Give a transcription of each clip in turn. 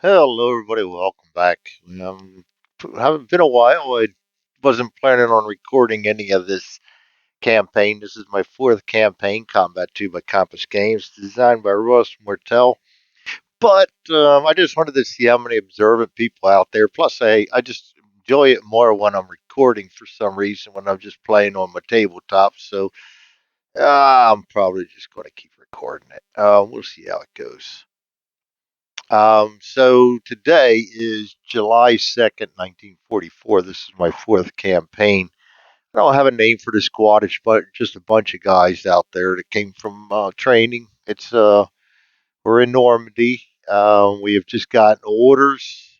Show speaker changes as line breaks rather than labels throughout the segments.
Hello, everybody. Welcome back. Haven't been a while. I wasn't planning on recording any of this campaign. This is my fourth campaign, Combat 2 by Compass Games, designed by Russ Mortel. But I just wanted to see how many observant people out there. Plus, I just enjoy it more when I'm recording for some reason when I'm just playing on my tabletop. So I'm probably just going to keep recording it. We'll see how it goes. So today is July 2nd, 1944. This is my fourth campaign. I don't have a name for the squad. It's just a bunch of guys out there that came from training. We're in Normandy. We have just gotten orders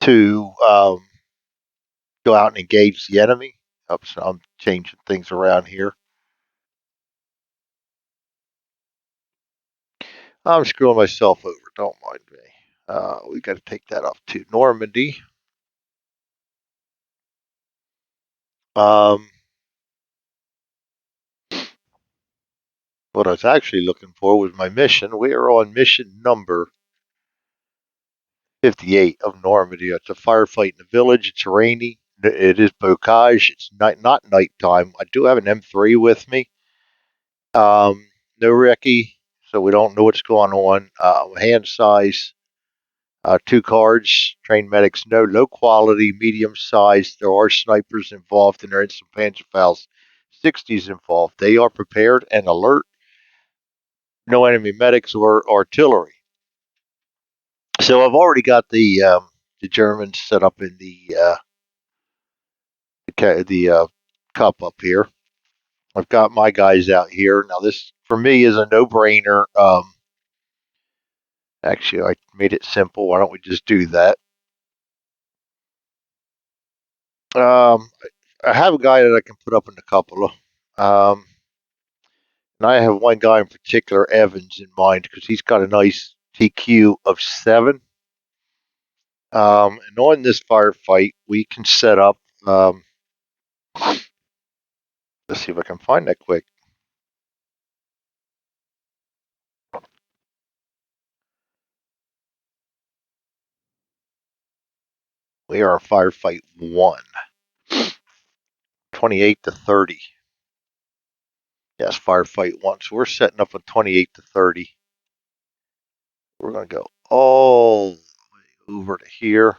to go out and engage the enemy. Oops, so I'm changing things around here. I'm screwing myself over. Don't mind me. We got to take that off to Normandy. Um, What I was actually looking for was my mission. We are on mission number 58 of Normandy. It's a firefight in the village. It's rainy. It is bocage. It's not nighttime. I do have an M3 with me. No recce, so we don't know what's going on. Hand size, two cards. Trained medics, no. Low quality, medium size. There are snipers involved, and there are some Panzerfaust 60s involved. They are prepared and alert. No enemy medics or artillery. So I've already got the Germans set up in the cup up here. I've got my guys out here now. This for me is a no-brainer. Actually, I made it simple. Why don't we just do that? Um, I have a guy that I can put up in a couple of. And I have one guy in particular, Evans, in mind because he's got a nice TQ of 7. And on this firefight, we can set up. Let's see if I can find that quick. We are firefight 1, 28 to 30. Yes, firefight 1. So we're setting up a 28 to 30. We're going to go all the way over to here.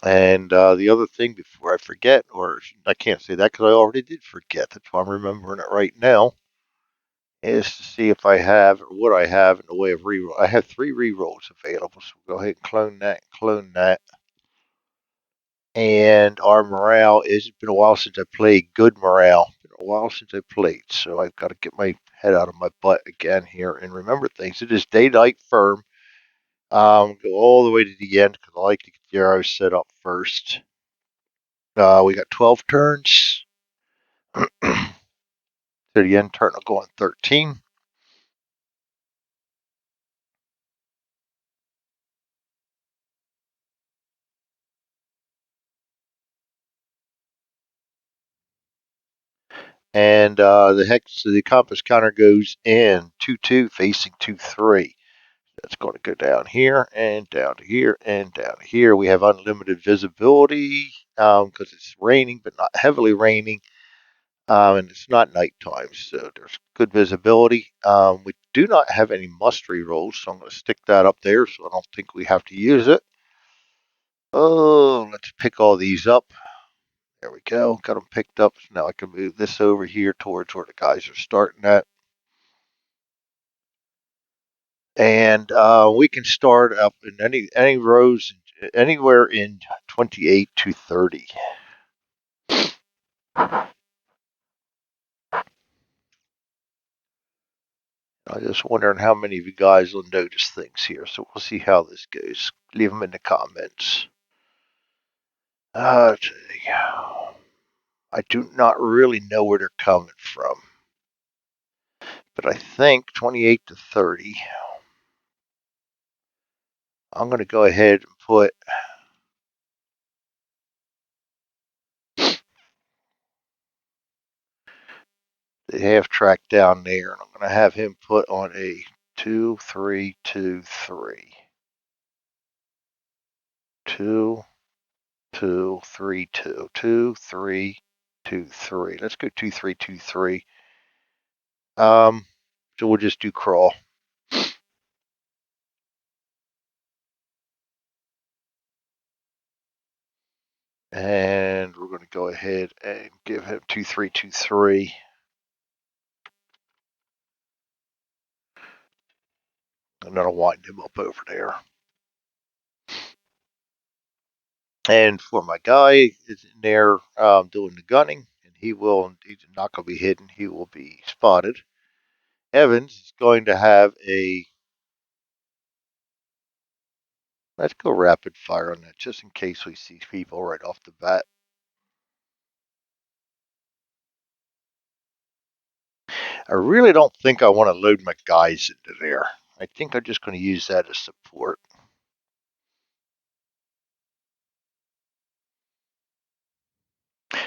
And the other thing before I forget, or I can't say that because I already did forget. That's why I'm remembering it right now. Is to see if I have or what I have in the way of reroll. I have 3 rerolls available, so we'll go ahead and clone that, clone that. And our morale is, it's been a while since I played good morale. It's been a while since I played, so I've got to get my head out of my butt again here and remember things. It is day night firm. Go all the way to the end because I like to get the arrows set up first. We got 12 turns. To the end turn, I'll go on 13. And the compass counter goes in 2-2 facing 2-3. That's going to go down here and down to here and down to here. We have unlimited visibility because it's raining, but not heavily raining. And it's not nighttime, so there's good visibility. We do not have any mustery rolls, so I'm going to stick that up there so I don't think we have to use it. Oh, let's pick all these up. There we go. Got them picked up. So now I can move this over here towards where the guys are starting at. And we can start up in any rows anywhere in 28 to 30. I'm just wondering how many of you guys will notice things here. So we'll see how this goes. Leave them in the comments. I do not really know where they're coming from, but I think 28 to 30. I'm going to go ahead and put the half track down there, and I'm going to have him put on a 2, 3, 2, 3. 2, 2, 3, 2. 2, 3, 2, 3. Let's go 2, 3, 2, 3. So we'll just do crawl. And we're going to go ahead and give him 2, 3, 2, 3. And then I'll wind him up over there. And for my guy is in there doing the gunning, and he's not going to be hidden. He will be spotted. Evans is going to have a. Let's go rapid fire on that, just in case we see people right off the bat. I really don't think I want to load my guys into there. I think I'm just going to use that as support.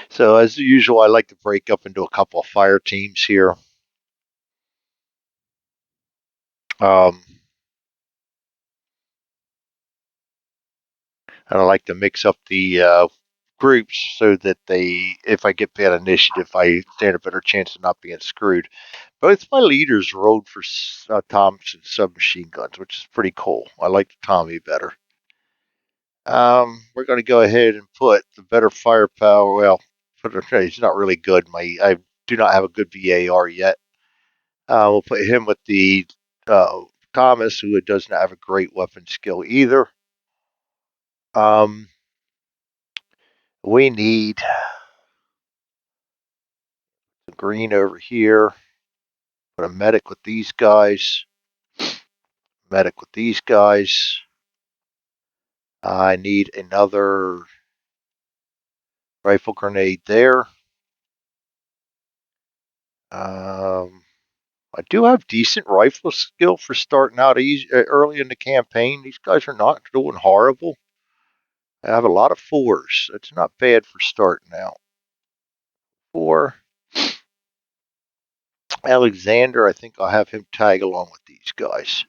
So as usual, I like to break up into a couple of fire teams here. Um, and I like to mix up the groups so that if I get bad initiative, I stand a better chance of not being screwed. Both my leaders rolled for Thompson submachine guns, which is pretty cool. I like the Tommy better. We're going to go ahead and put the better firepower. Well, he's not really good. I do not have a good VAR yet. We'll put him with the uh, Thomas, who doesn't have a great weapon skill either. We need the green over here. Put a medic with these guys. Medic with these guys. I need another rifle grenade there. I do have decent rifle skill for starting out early in the campaign. These guys are not doing horrible. I have a lot of 4s. It's not bad for starting out. 4. Alexander, I think I'll have him tag along with these guys.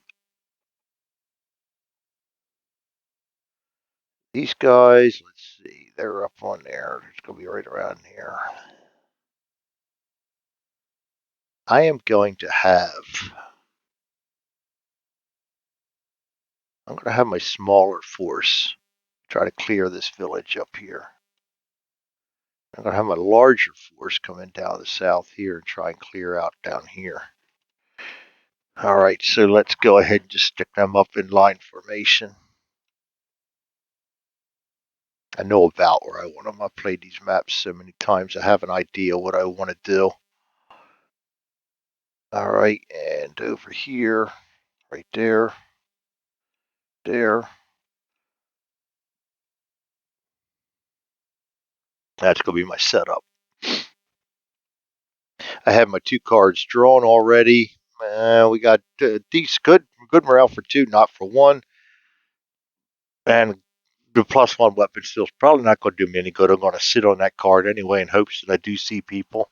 These guys, let's see, they're up on there. It's going to be right around here. I am going to have. I'm going to have my smaller force try to clear this village up here. I'm going to have my larger force come in down the south here and try and clear out down here. All right, so let's go ahead and just stick them up in line formation. I know about where I want them. I've played these maps so many times. I have an idea what I want to do. All right, and over here, right there, there. That's going to be my setup. I have my 2 cards drawn already. We got these good morale for 2, not for 1. And the +1 weapon skill is probably not going to do me any good. I'm going to sit on that card anyway in hopes that I do see people.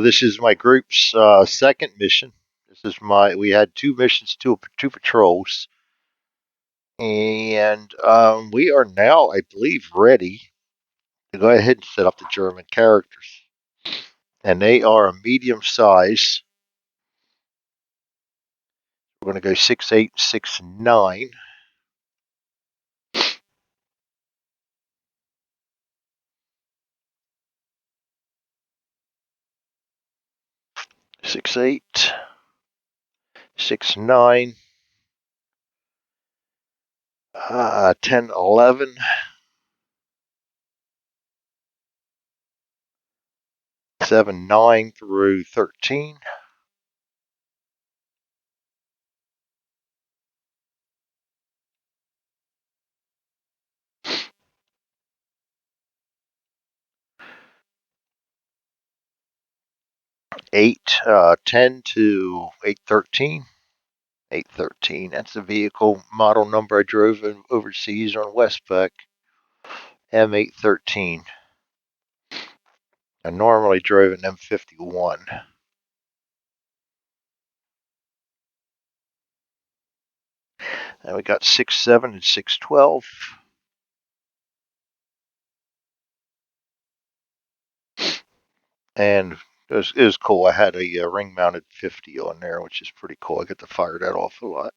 This is my group's second mission. We had 2 missions, 2 patrols. And we are now, I believe, ready to go ahead and set up the German characters. And they are a medium size. We're going to go 6'8", 6'9". Six, 8, 6'9", 10, 11, 7, 9 through 13. Eight, 10 to 813. 813. That's the vehicle model number I drove overseas on Westpac. M813. I normally drove an M51. And we got 6.7 and 6.12. And it was cool. I had a ring mounted 50 on there, which is pretty cool. I get to fire that off a lot.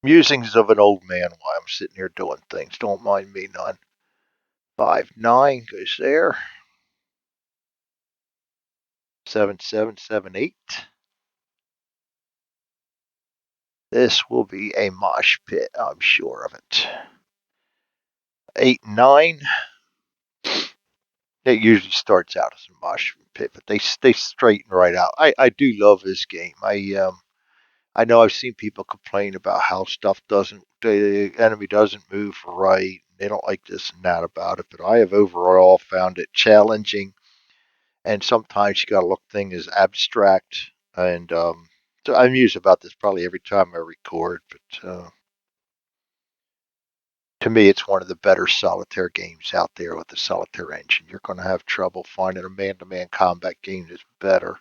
Musings of an old man while I'm sitting here doing things. Don't mind me none. 5.9 goes there. 7.7, 7.8. This will be a mosh pit, I'm sure of it. 8.9. It usually starts out as a mosh pit, but they straighten right out. I do love this game. I know I've seen people complain about how stuff doesn't, the enemy doesn't move right. They don't like this and that about it, but I have overall found it challenging. And sometimes you got to look things as abstract. And so I'm used about this probably every time I record, but to me, it's one of the better solitaire games out there with the solitaire engine. You're going to have trouble finding a man-to-man combat game that's better.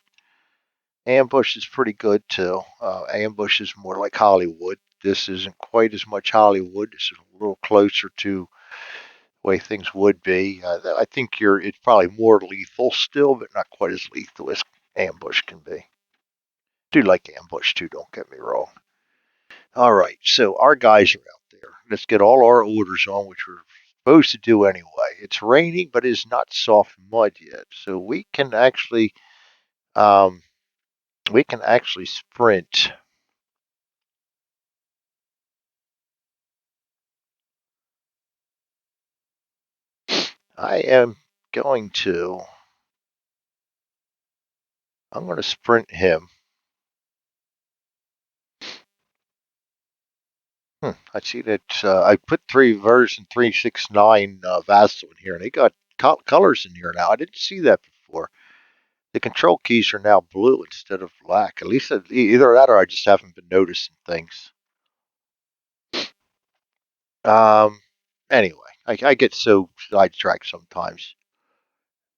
Ambush is pretty good too. Ambush is more like Hollywood. This isn't quite as much Hollywood. This is a little closer to the way things would be. I think it's probably more lethal still, but not quite as lethal as Ambush can be. Do like Ambush too, don't get me wrong. All right, so our guys are out there. Let's get all our orders on, which we're supposed to do anyway. It's raining, but it's not soft mud yet, so um, we can actually sprint. I am going to. I'm going to sprint him. I see that I put three version 369 Vaseline here, and they got colors in here now. I didn't see that before. The control keys are now blue instead of black. At least either that or I just haven't been noticing things. Um. Anyway, I get so sidetracked sometimes.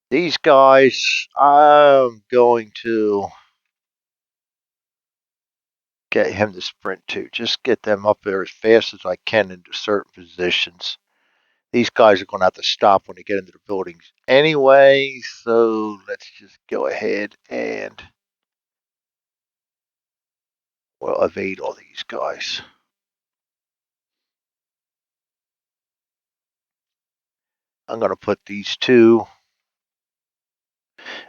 These guys, I'm going to get him to sprint to. Just get them up there as fast as I can into certain positions. These guys are going to have to stop when they get into the buildings anyway, so let's just go ahead and well evade all these guys. I'm going to put these two.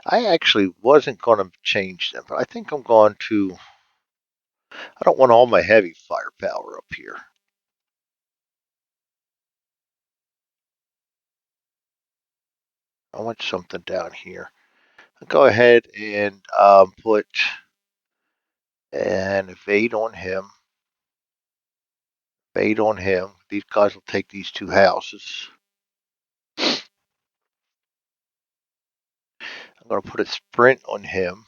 I actually wasn't going to change them, but I think I'm going to. I don't want all my heavy firepower up here. I want something down here. I'll go ahead and put an evade on him. Evade on him. These guys will take these two houses. I'm going to put a sprint on him.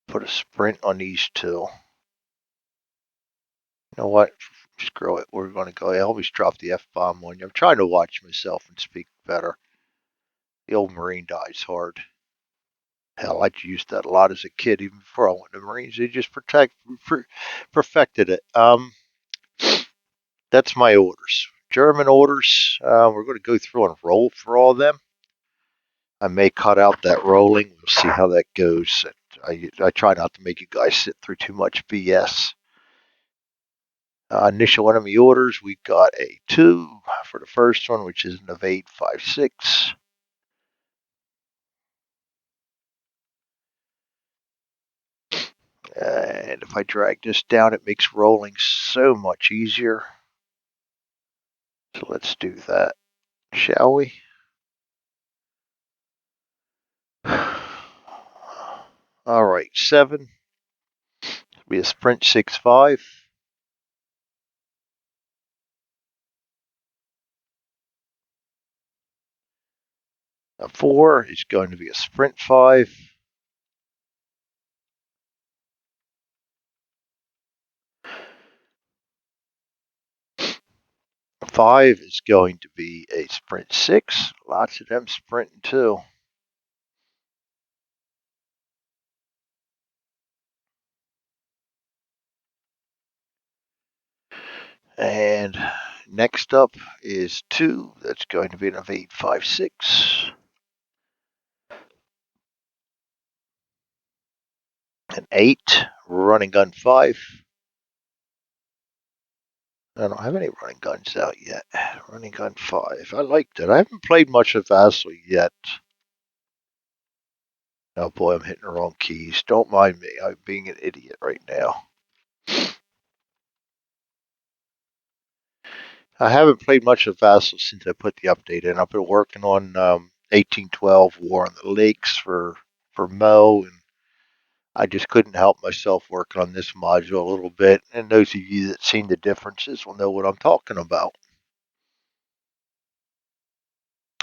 Put a sprint on these two. You know what? Screw it. We're going to go. I always drop the F bomb on you. I'm trying to watch myself and speak better. The old Marine dies hard. Hell, I used that a lot as a kid, even before I went to the Marines. They just perfected it. That's my orders. German orders. We're going to go through and roll for all of them. I may cut out that rolling. We'll see how that goes. I try not to make you guys sit through too much BS. Initial enemy orders. We got a 2 for the first one, which is an evade 5.6. And if I drag this down, it makes rolling so much easier. So let's do that, shall we? All right, 7. It'll be a sprint 6.5. A 4 is going to be a sprint 5. 5 is going to be a sprint 6. Lots of them sprinting too. And next up is 2. That's going to be an evade 5, 6. An 8, running gun 5. I don't have any running guns out yet. Running gun 5. I liked it. I haven't played much of Vassal yet. Oh boy, I'm hitting the wrong keys. Don't mind me. I'm being an idiot right now. I haven't played much of Vassal since I put the update in. I've been working on 1812 War on the Lakes for Mo, and I just couldn't help myself working on this module a little bit. And those of you that seen the differences will know what I'm talking about.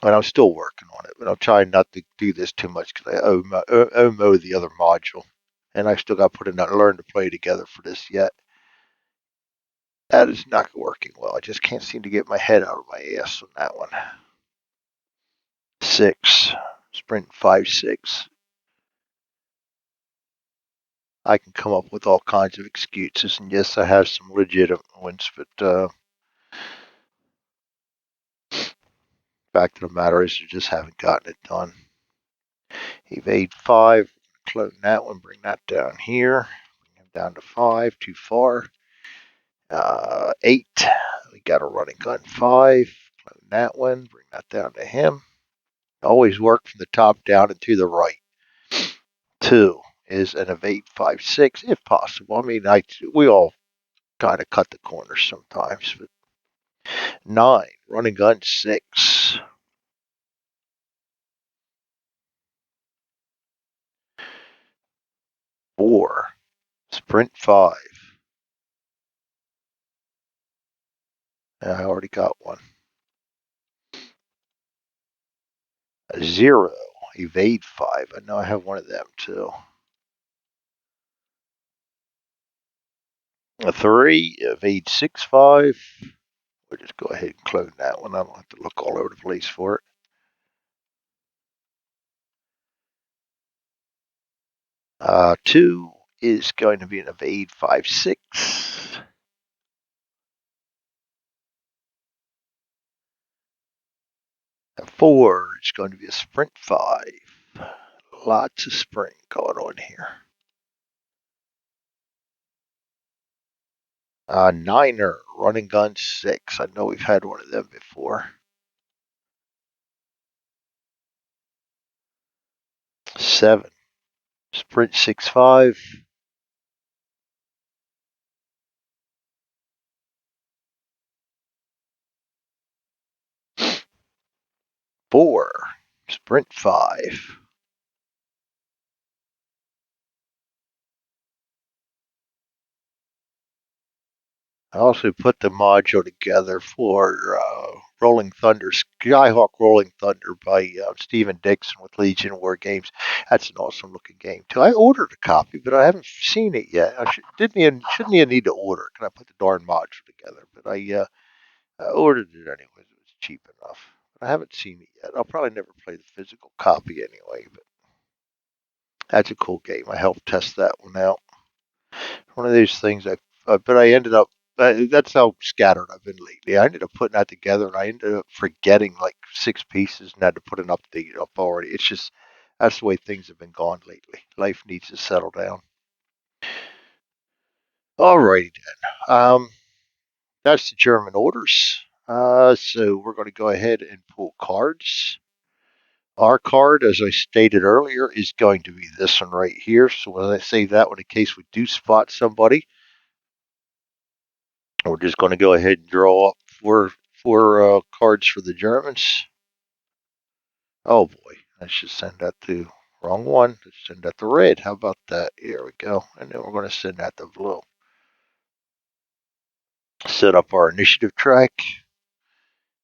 And I'm still working on it, but I'm trying not to do this too much because I owe Mo the other module, and I still got to put in that learn to play together for this yet. That is not working well. I just can't seem to get my head out of my ass on that one. 6, sprint 5, 6. I can come up with all kinds of excuses, and yes, I have some legitimate ones, but fact of the matter is, I just haven't gotten it done. Evade 5, clone that one, bring that down here, bring him down to 5, too far. 8, we got a running gun 5, clone that one, bring that down to him. Always work from the top down and to the right. 2 is an evade 5, 6, if possible. I mean, we all kind of cut the corners sometimes, but 9, running gun 6. 4, sprint 5. I already got one. 0, evade 5. I know I have one of them too. 3, evade 6, 5. We'll just go ahead and clone that one. I don't have to look all over the place for it. 2 is going to be an evade 5, 6. 4 is going to be a sprint 5. Lots of sprint going on here. 9er, running gun 6. I know we've had one of them before. 7, sprint 6, 5. 4, sprint 5. I also put the module together for Rolling Thunder, Skyhawk Rolling Thunder by Stephen Dixon with Legion War Games. That's an awesome looking game too. I ordered a copy, but I haven't seen it yet. I shouldn't even need to order it. Can I put the darn module together? But I ordered it anyways. It was cheap enough. But I haven't seen it yet. I'll probably never play the physical copy anyway. But that's a cool game. I helped test that one out. One of those things but I ended up, that's how scattered I've been lately. I ended up putting that together and I ended up forgetting like 6 pieces and had to put an update up already. It's just, that's the way things have been going lately. Life needs to settle down. Alrighty then. That's the German orders. So we're going to go ahead and pull cards. Our card, as I stated earlier, is going to be this one right here. So when I say that one, in case we do spot somebody, we're just going to go ahead and draw up four cards for the Germans. Oh boy, I should send that to wrong one. Let's send that to red. How about that? Here we go. And then we're going to send that to blue. Set up our initiative track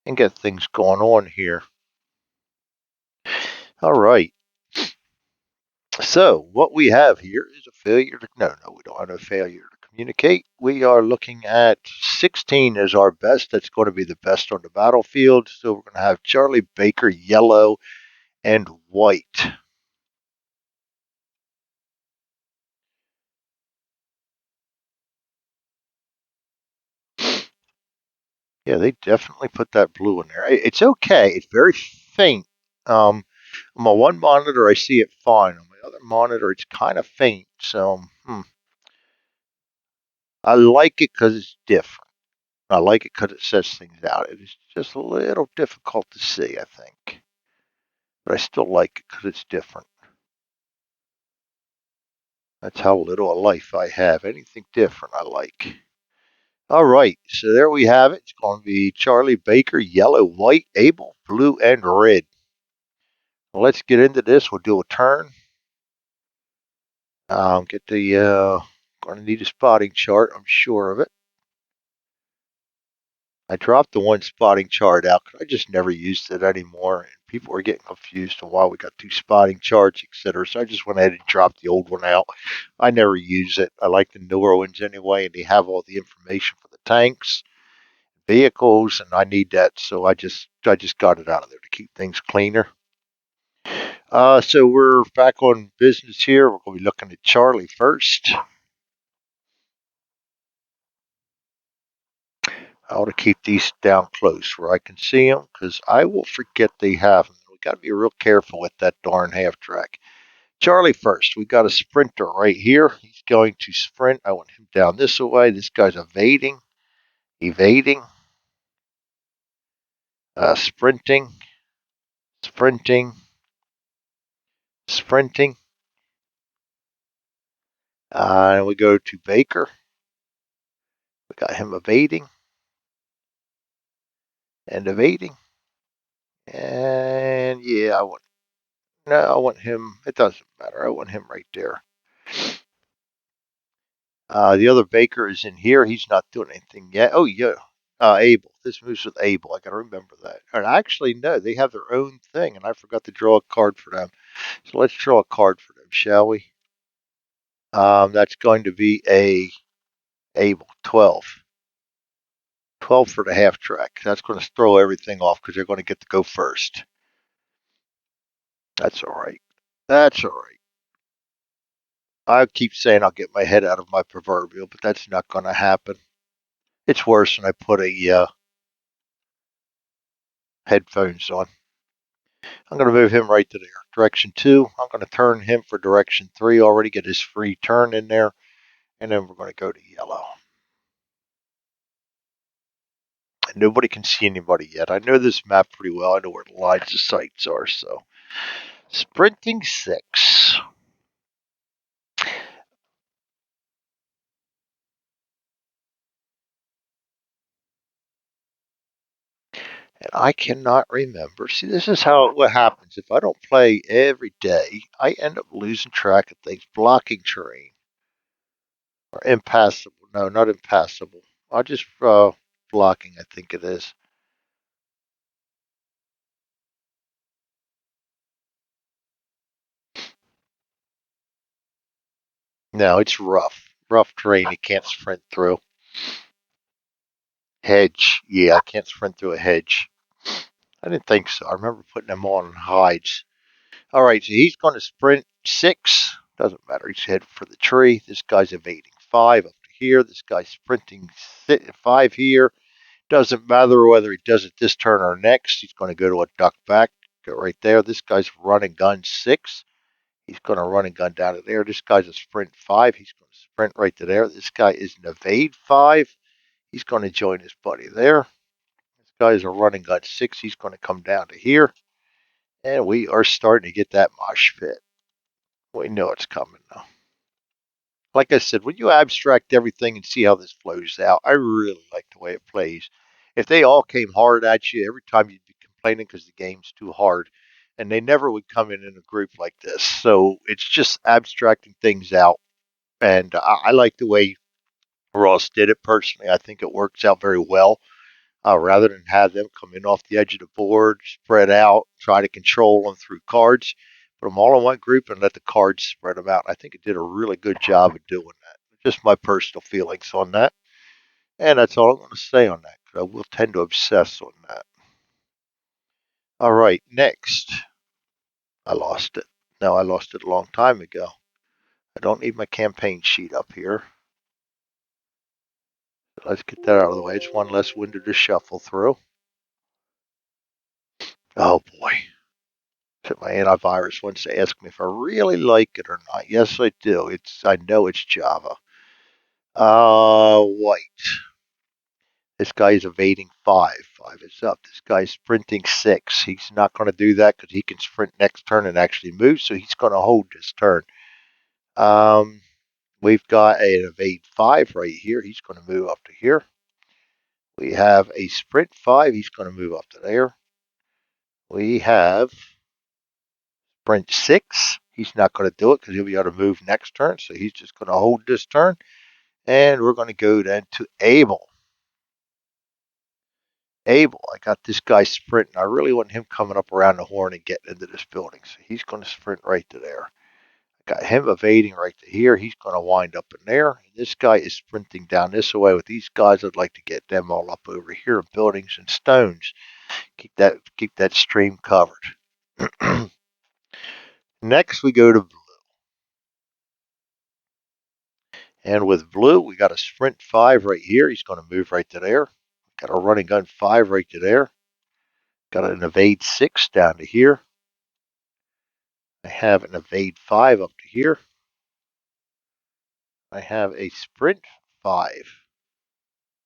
and get things going on here. All right. So what we have here is a failure to, no, we don't have a failure to Communicate. We are looking at 16 as our best. That's going to be the best on the battlefield. So we're going to have Charlie Baker, yellow and white. Yeah, they definitely put that blue in there. It's okay. It's very faint. Um, on my one monitor, I see it fine. On my other monitor, it's kind of faint. So I like it because it's different. I like it because it says things out. It is just a little difficult to see, I think. But I still like it because it's different. That's how little a life I have. Anything different, I like. All right, so there we have it. It's going to be Charlie Baker, yellow, white, Abel, blue, and red. Well, let's get into this. We'll do a turn. Get the. Going to need a spotting chart. I'm sure of it. I dropped the one spotting chart out because I just never used it anymore. And people were getting confused on why we got two spotting charts, etc. So I just went ahead and dropped the old one out. I never use it. I like the newer ones anyway, and they have all the information for the tanks, vehicles, and I need that. So I just got it out of there to keep things cleaner. So we're back on business here. We're going to be looking at Charlie first. I ought to keep these down close where I can see them because I will forget they have them. We got to be real careful with that darn half track. Charlie first. We got a sprinter right here. He's going to sprint. I want him down this way. This guy's evading, sprinting, sprinting, sprinting. And we go to Baker. We got him evading and evading. And yeah, I want him. It doesn't matter. I want him right there. The other Baker is in here. He's not doing anything yet. Oh, yeah. Abel. This moves with Abel. I got to remember that. And actually, no, they have their own thing, and I forgot to draw a card for them. So let's draw a card for them, shall we? That's going to be a Abel 12. 12 for the half track. That's going to throw everything off because they're going to get to go first. That's all right. That's all right. I keep saying I'll get my head out of my proverbial, but that's not going to happen. It's worse when I put a headphones on. I'm going to move him right to there. Direction 2. I'm going to turn him for direction 3 already, get his free turn in there, and then we're going to go to yellow. And nobody can see anybody yet. I know this map pretty well. I know where the lines of sights are, so. Sprinting 6. And I cannot remember. See, this is what happens. If I don't play every day, I end up losing track of things. Blocking terrain. Or impassable. No, not impassable. I'll just blocking, I think it is. No, it's rough. Rough terrain you can't sprint through. Hedge. Yeah, I can't sprint through a hedge. I didn't think so. I remember putting them on hides. All right, so he's going to sprint 6. Doesn't matter. He's headed for the tree. This guy's evading 5 up to here. This guy's sprinting 5 here. Doesn't matter whether he does it this turn or next. He's going to go to a duck back. Go right there. This guy's running gun 6. He's going to run and gun down to there. This guy's a sprint 5. He's going to sprint right to there. This guy is an evade 5. He's going to join his buddy there. This guy is a running gun 6. He's going to come down to here. And we are starting to get that mosh pit. We know it's coming now. Like I said, when you abstract everything and see how this flows out, I really like the way it plays. If they all came hard at you, every time you'd be complaining because the game's too hard, and they never would come in a group like this. So it's just abstracting things out, and I like the way Ross did it personally. I think it works out very well. Rather than have them come in off the edge of the board, spread out, try to control them through cards, put them all in one group and let the cards spread them out. I think it did a really good job of doing that. Just my personal feelings on that. And that's all I'm going to say on that, because I will tend to obsess on that. All right, next. I lost it. No, I lost it a long time ago. I don't need my campaign sheet up here. Let's get that out of the way. It's one less window to shuffle through. Oh boy. So my antivirus wants to ask me if I really like it or not. Yes, I do. I know it's Java. White. This guy is evading 5. 5 is up. This guy's sprinting 6. He's not going to do that because he can sprint next turn and actually move, so he's going to hold this turn. We've got an evade 5 right here. He's going to move up to here. We have a sprint 5. He's going to move up to there. We have sprint 6. He's not going to do it because he'll be able to move next turn, so he's just going to hold this turn. And we're going to go then to Abel. Abel, I got this guy sprinting. I really want him coming up around the horn and getting into this building. So he's going to sprint right to there. I got him evading right to here. He's going to wind up in there. And this guy is sprinting down this way with these guys. I'd like to get them all up over here in buildings and stones. Keep that stream covered. Next, we go to blue. And with blue, we got a sprint 5 right here. He's going to move right to there. Got a running gun 5 right to there. Got an evade 6 down to here. I have an evade 5 up to here. I have a sprint 5.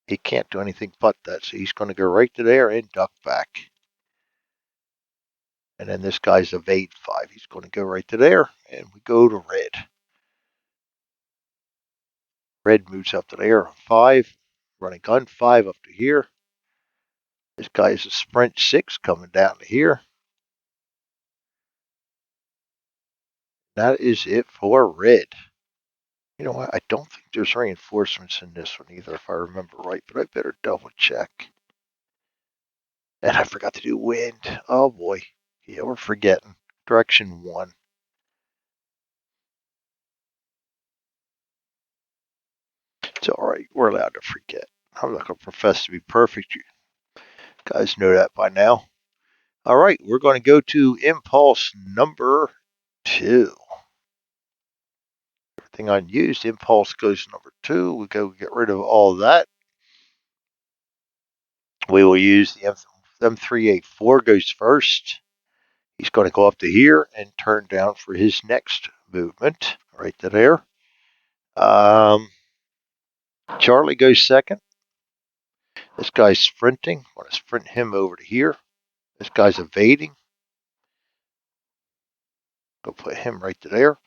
He can't do anything but that, so he's going to go right to there and duck back. And then this guy's evade 5. He's going to go right to there, and we go to red. Red moves up to there, 5. Running gun 5 up to here. This guy is a sprint 6 coming down to here. That is it for red. You know what? I don't think there's reinforcements in this one either, if I remember right, but I better double check. And I forgot to do wind. Oh boy. Yeah, we're forgetting. Direction 1. It's alright. We're allowed to forget. I'm not going to profess to be perfect. You guys know that by now. Alright, we're going to go to impulse number 2. Everything unused. Impulse goes to number 2. We go get rid of all that. We will use the M384 goes first. He's going to go up to here and turn down for his next movement. Right to there. Charlie goes second. This guy's sprinting. I'm going to sprint him over to here. This guy's evading. Go put him right to there.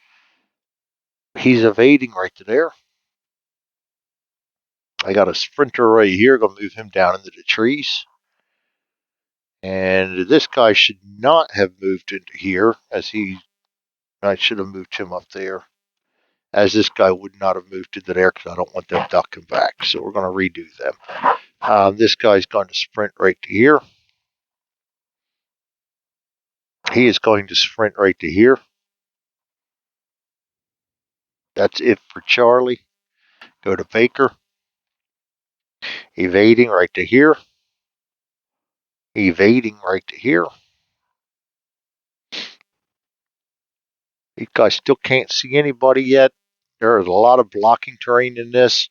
He's evading right to there. I got a sprinter right here. Going to move him down into the trees. And this guy should not have moved into here, I should have moved him up there. As this guy would not have moved into there because I don't want them ducking back. So we're going to redo them. This guy's going to sprint right to here. He is going to sprint right to here. That's it for Charlie. Go to Baker. Evading right to here. Evading right to here. These guys still can't see anybody yet. There is a lot of blocking terrain in this.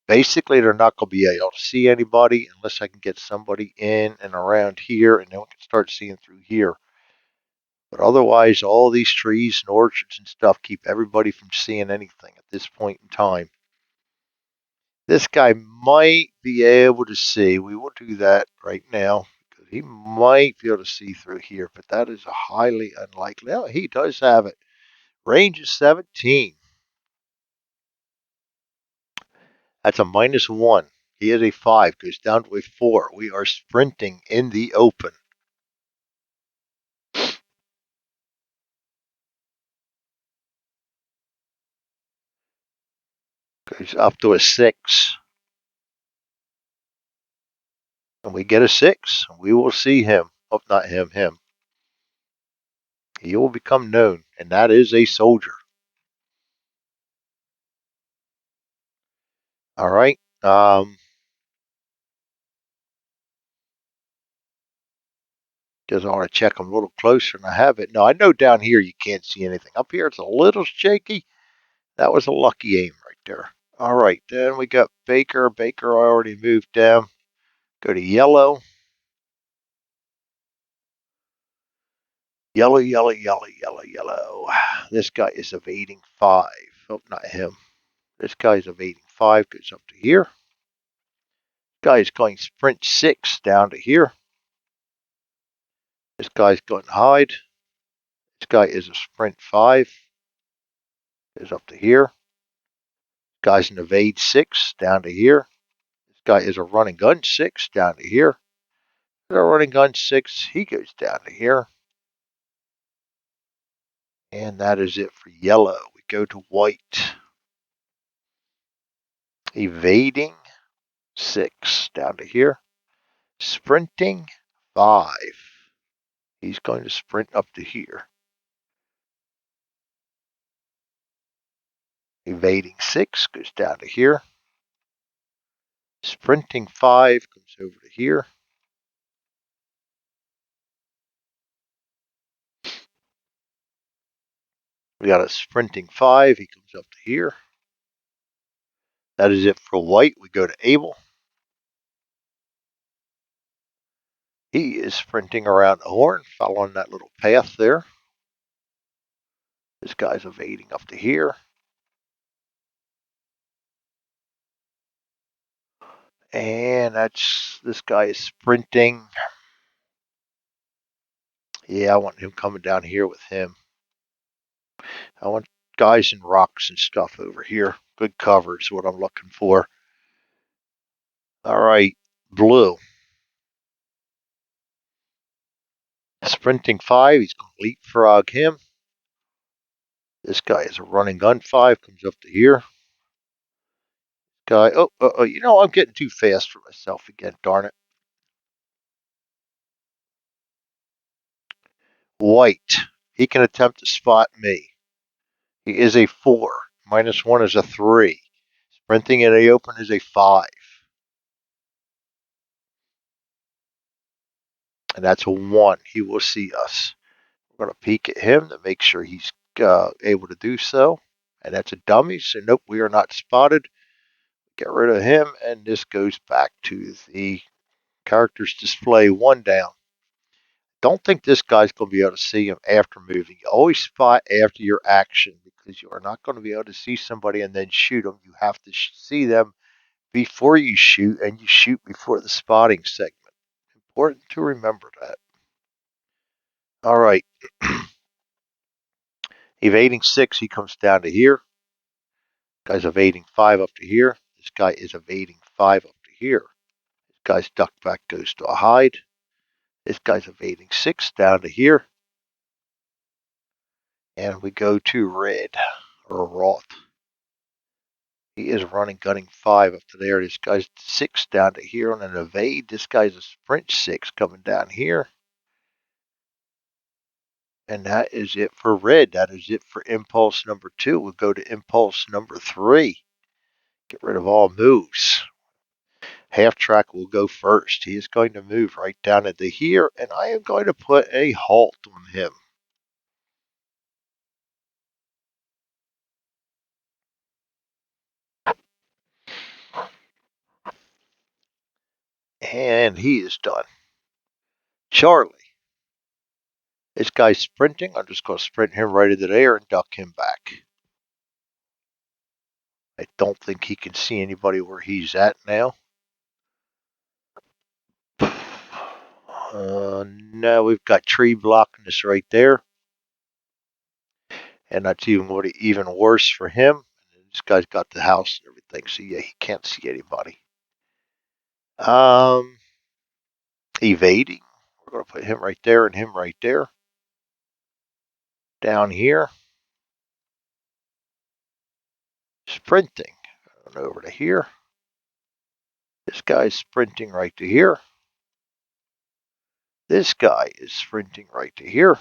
Basically, they're not going to be able to see anybody unless I can get somebody in and around here, and then we can start seeing through here. But otherwise, all these trees and orchards and stuff keep everybody from seeing anything at this point in time. This guy might be able to see. We will do that right now because he might be able to see through here, but that is highly unlikely. Oh, he does have it. Range is 17. That's a -1. He is a 5. Goes down to a 4. We are sprinting in the open. Goes up to a 6. And we get a 6. We will see him. Oh, not him, him. He will become known, and that is a soldier. All right. Because I want to check them a little closer than I have it. No, I know down here you can't see anything. Up here it's a little shaky. That was a lucky aim right there. All right, then we got Baker. Baker already moved down. Go to yellow. Yellow, yellow, yellow, yellow, yellow. This guy is evading 5. Oh, not him. This guy's evading 5. Goes up to here. This guy is going sprint 6 down to here. This guy's going hide. This guy is a sprint 5. Goes up to here. This guy's an evade 6 down to here. This guy is a running gun 6 down to here. A running gun 6. He goes down to here. And that is it for yellow. We go to white. Evading 6 down to here. Sprinting 5. He's going to sprint up to here. Evading 6 goes down to here. Sprinting 5 comes over to here. We got a sprinting 5. He comes up to here. That is it for white. We go to Abel. He is sprinting around the horn, following that little path there. This guy's evading up to here. And this guy is sprinting. Yeah, I want him coming down here with him. I want guys and rocks and stuff over here. Good cover is what I'm looking for. All right, blue. Sprinting 5, he's going to leapfrog him. This guy is a running gun 5, comes up to here. Guy, I'm getting too fast for myself again, darn it. White, he can attempt to spot me. He is a 4. -1 is a 3. Sprinting in the open is a 5. And that's a 1. He will see us. We're going to peek at him to make sure he's able to do so. And that's a dummy, so nope, we are not spotted. Get rid of him, and this goes back to the characters display 1 down. Don't think this guy's going to be able to see him after moving. You always spot after your action because you are not going to be able to see somebody and then shoot them. You have to see them before you shoot, and you shoot before the spotting segment. Important to remember that. All right. Evading 6, he comes down to here. Guy's evading 5 up to here. This guy is evading 5 up to here. This guy's duck back goes to a hide. This guy's evading 6 down to here. And we go to red, or Roth. He is running gunning 5 up to there. This guy's 6 down to here on an evade. This guy's a sprint 6 coming down here. And that is it for red. That is it for impulse number 2. We'll go to impulse number 3. Get rid of all moves. Half track will go first. He is going to move right down into here, and I am going to put a halt on him. And he is done. Charlie. This guy's sprinting. I'm just going to sprint him right into there and duck him back. I don't think he can see anybody where he's at now. No, we've got tree blocking us right there. And that's even worse for him. This guy's got the house and everything, so yeah, he can't see anybody. Evading. We're going to put him right there and him right there. Down here. Sprinting. Going over to here. This guy's sprinting right to here. This guy is sprinting right to here.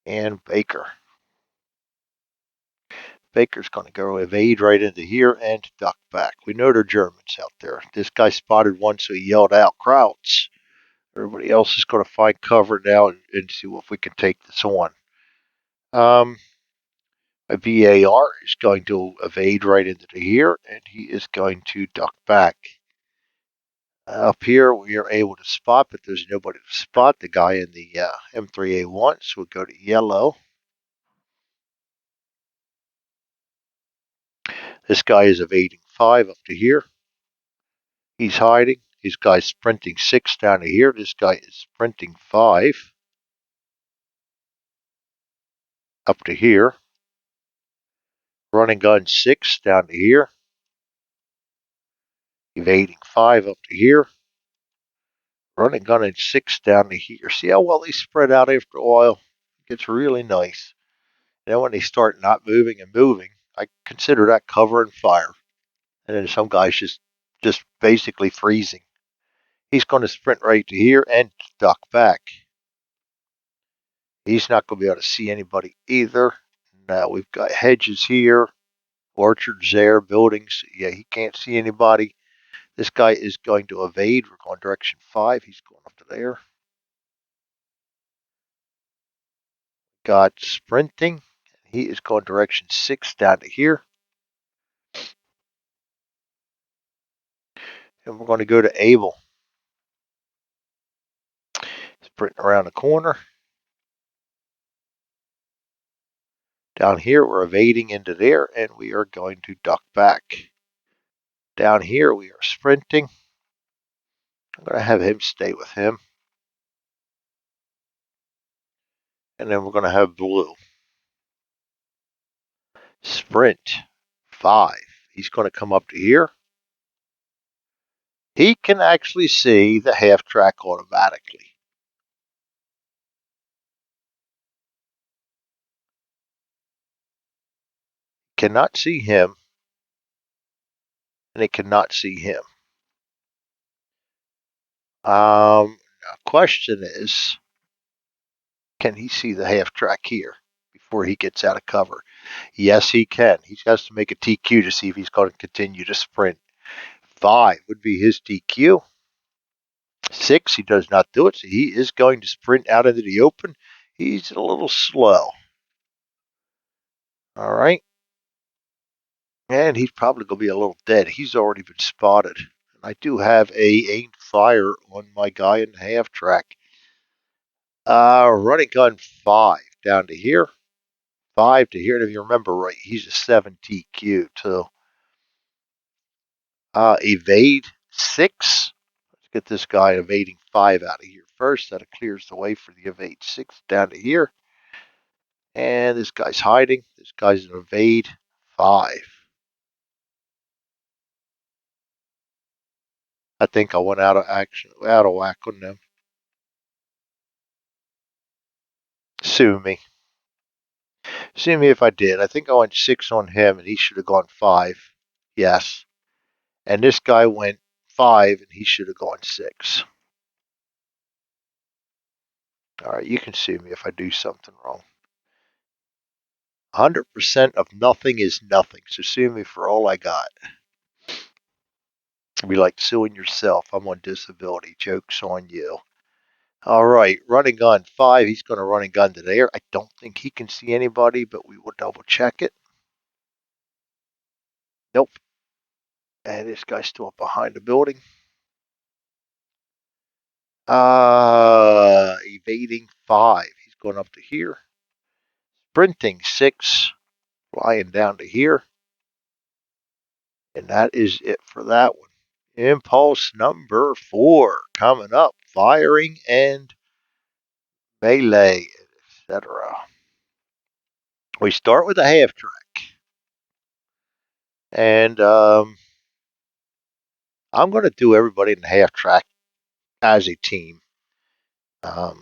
And Baker. Baker's going to go evade right into here and duck back. We know they're Germans out there. This guy spotted one, so he yelled out, Krauts. Everybody else is going to find cover now and see if we can take this on. A VAR is going to evade right into here, and he is going to duck back. Up here, we are able to spot, but there's nobody to spot. The guy in the M3A1, so we'll go to yellow. This guy is evading 5 up to here. He's hiding. This guy's sprinting 6 down to here. This guy is sprinting 5 up to here. Running gun 6 down to here. Evading 5 up to here. Running gun in 6 down to here. See how well they spread out after a while? It gets really nice. Then when they start not moving and moving, I consider that cover and fire. And then some guys just basically freezing. He's going to sprint right to here and duck back. He's not going to be able to see anybody either. Now we've got hedges here, orchards there, buildings. Yeah, he can't see anybody. This guy is going to evade. We're going direction 5. He's going up to there. Got sprinting. He is going direction 6 down to here. And we're going to go to Abel. Sprinting around the corner. Down here, we're evading into there, and we are going to duck back. Down here, we are sprinting. I'm going to have him stay with him. And then we're going to have blue. Sprint 5. He's going to come up to here. He can actually see the half track automatically. Cannot see him, and it cannot see him. Question is, can he see the half track here before he gets out of cover? Yes, he can. He has to make a TQ to see if he's going to continue to sprint. 5 would be his TQ. 6, he does not do it, so he is going to sprint out into the open. He's a little slow. All right. And he's probably going to be a little dead. He's already been spotted. I do have a aimed fire on my guy in half track. Running gun 5 down to here. 5 to here. And if you remember right, he's a 7 TQ too. Evade 6. Let's get this guy evading 5 out of here first. That clears the way for the evade 6 down to here. And this guy's hiding. This guy's an evade 5. I think I went out of action, out of whack on them. Sue me. Sue me if I did. I think I went 6 on him and he should have gone 5. Yes. And this guy went 5 and he should have gone 6. All right, you can sue me if I do something wrong. 100% of nothing is nothing, so sue me for all I got. It'd be like suing yourself. I'm on disability. Joke's on you. All right, running gun 5. He's going to run and gun to there. I don't think he can see anybody, but we will double check it. Nope. And this guy's still up behind the building. Evading 5. He's going up to here. Sprinting 6. Flying down to here. And that is it for that one. Impulse number 4 coming up. Firing and melee, etc. We start with a half track. And I'm going to do everybody in the half track as a team. As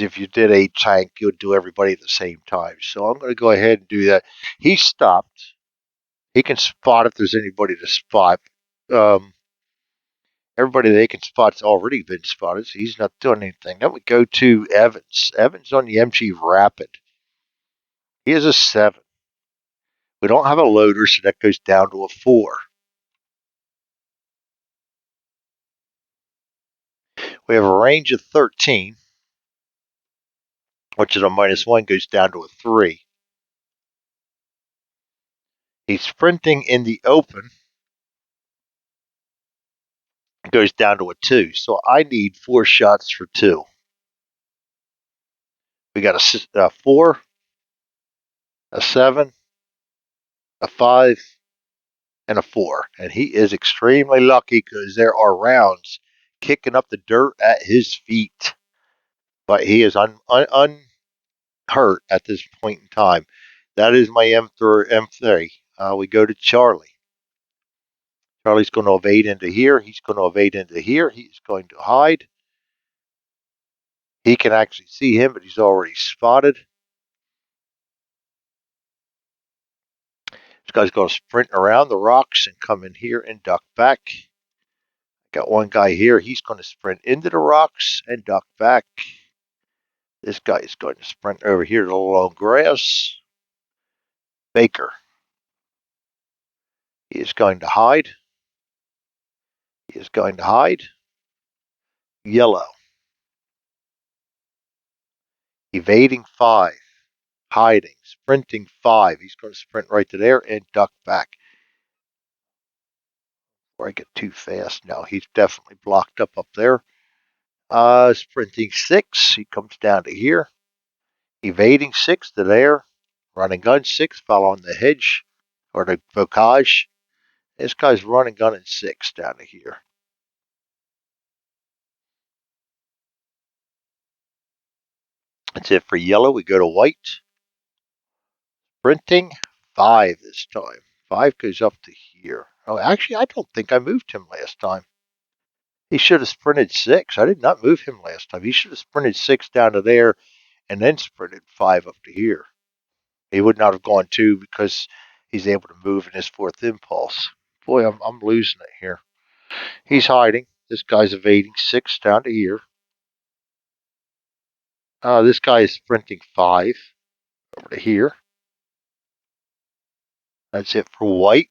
if you did a tank, you would do everybody at the same time. So I'm going to go ahead and do that. He stopped. He can spot if there's anybody to spot. Everybody they can spot's already been spotted, so he's not doing anything. Then we go to Evans. Evans on the MG Rapid. He is a 7. We don't have a loader, so that goes down to a 4. We have a range of 13, which is a -1, goes down to a 3. He's sprinting in the open, goes down to a 2. So I need 4 shots for 2. We got a 4, a 7, a 5, and a 4. And he is extremely lucky because there are rounds kicking up the dirt at his feet. But he is unhurt at this point in time. That is my M3. We go to Charlie. Charlie's going to evade into here. He's going to evade into here. He's going to hide. He can actually see him, but he's already spotted. This guy's going to sprint around the rocks and come in here and duck back. Got one guy here. He's going to sprint into the rocks and duck back. This guy is going to sprint over here to the long grass. Baker. He is going to hide. He is going to hide. Yellow. Evading 5. Hiding. Sprinting 5. He's going to sprint right to there and duck back. Before I get too fast. No, he's definitely blocked up there. Sprinting 6. He comes down to here. Evading 6 to there. Running gun 6. Following the hedge. Or the bocage. This guy's running gun in 6 down to here. That's it for yellow. We go to white. Sprinting 5 this time. 5 goes up to here. Oh, actually, I don't think I moved him last time. He should have sprinted 6. I did not move him last time. He should have sprinted 6 down to there and then sprinted 5 up to here. He would not have gone 2 because he's able to move in his 4th impulse. Boy, I'm losing it here. He's hiding. This guy's evading 6 down to here. This guy is sprinting 5 over to here. That's it for white.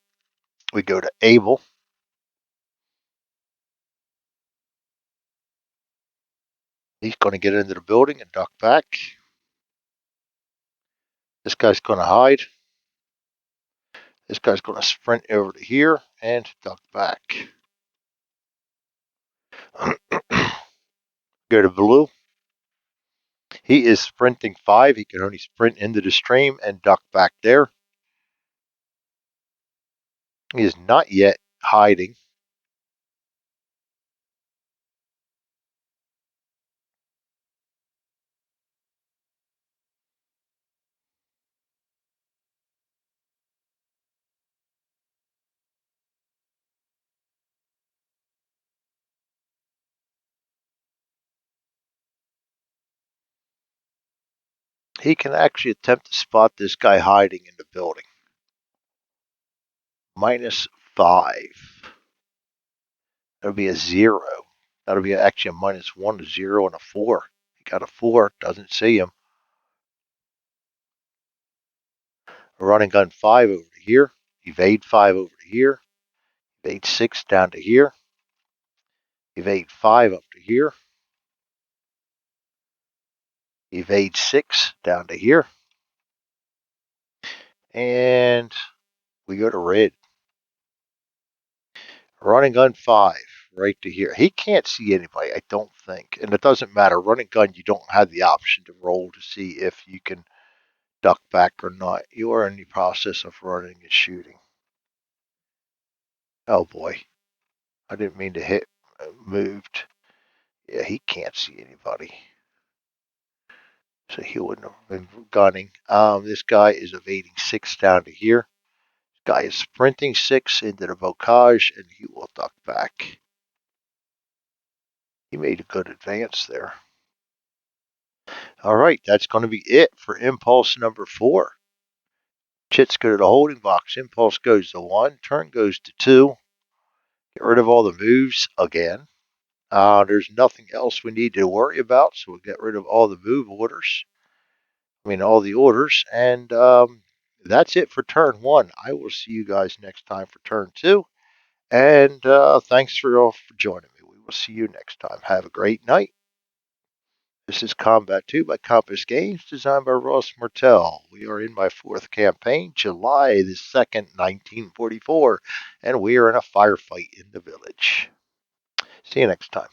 We go to Abel. He's going to get into the building and duck back. This guy's going to hide. This guy's going to sprint over to here and duck back. Go to blue. He is sprinting 5. He can only sprint into the stream and duck back there. He is not yet hiding. He can actually attempt to spot this guy hiding in the building. -5. That'll be a 0. That'll be actually a -1, a 0, and a 4. He got a 4. Doesn't see him. A running gun 5 over to here. Evade 5 over to here. Evade 6 down to here. Evade 5 up to here. Evade 6 down to here. And we go to red. Running gun 5 right to here. He can't see anybody, I don't think. And it doesn't matter. Running gun, you don't have the option to roll to see if you can duck back or not. You are in the process of running and shooting. Oh boy. I didn't mean to hit. Moved. Yeah, he can't see anybody. So he wouldn't have been gunning. This guy is evading 6 down to here. This guy is sprinting 6 into the bocage, and he will duck back. He made a good advance there. All right, that's going to be it for impulse number 4. Chits go to the holding box. Impulse goes to 1. Turn goes to 2. Get rid of all the moves again. There's nothing else we need to worry about, so we'll get rid of all the move orders. All the orders, and that's it for turn 1. I will see you guys next time for turn 2. And thanks for all for joining me. We will see you next time. Have a great night. This is Combat 2 by Compass Games, designed by Ross Martell. We are in my 4th campaign, July the 2nd, 1944, and we are in a firefight in the village. See you next time.